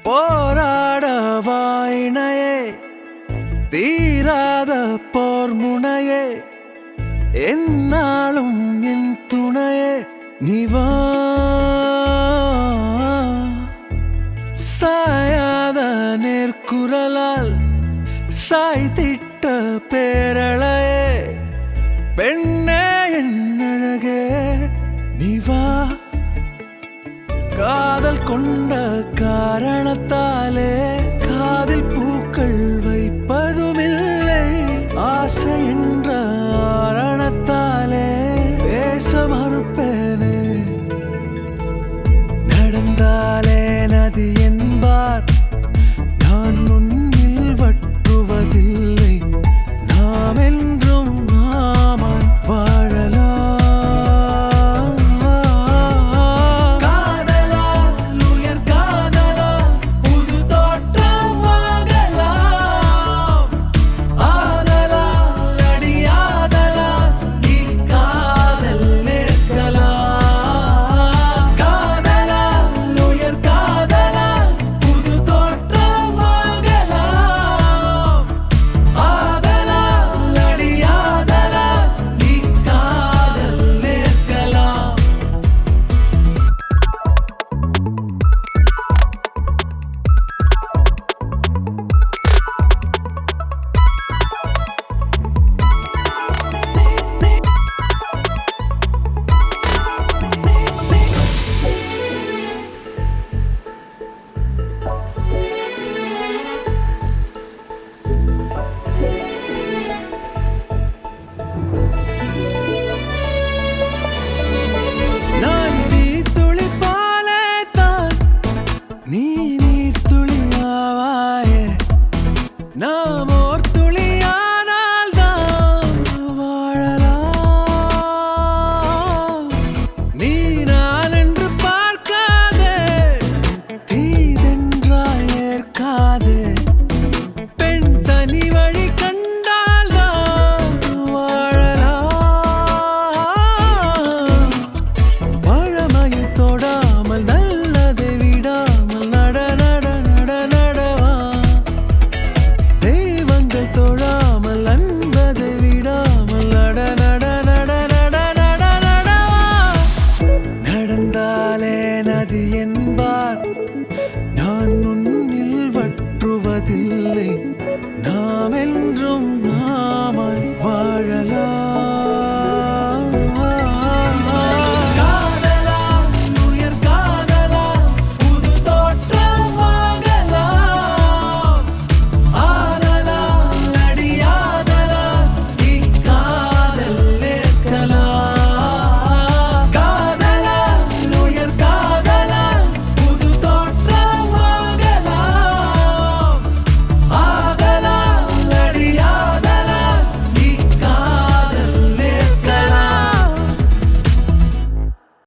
போராட வாயினையே தீராத போர் முனையே என்னாலும் என் துணையே நிவா சாயாத நேர்குரலால் சாய்த்திட்ட பேரழையே பெண்ணே என் அழகே நிவா காதல் கொண்ட காரணத்தாலே காதில் பூக்கள் வைப்பதுமில்லை ஆசை என்ற ஆரணத்தாலே பேச மறுப்பேனே நடந்தாலே நதி என்பார் நான் முன்னில் வற்றுவதில்லை நாம் என்றும் நாமாய் வாழலாம் நாம் ஓர் துளியானால் தான் வாழலாம் நீ நான் என்று பார்க்காதே தீதென்றால் ஏற்காதே பெண் தனி வழி கண்டால் தான் வாழலாம் பழமையை தொடாமல் நல்லதை விடாமல் நட நட நட நடவா தொழாமல் அன்பதை விடாமல் நட நட நட நட நட நடவா நடந்தாலே நதி என்பார் நான் முன்னில் வற்றுவதில்லை நாம் என்றும்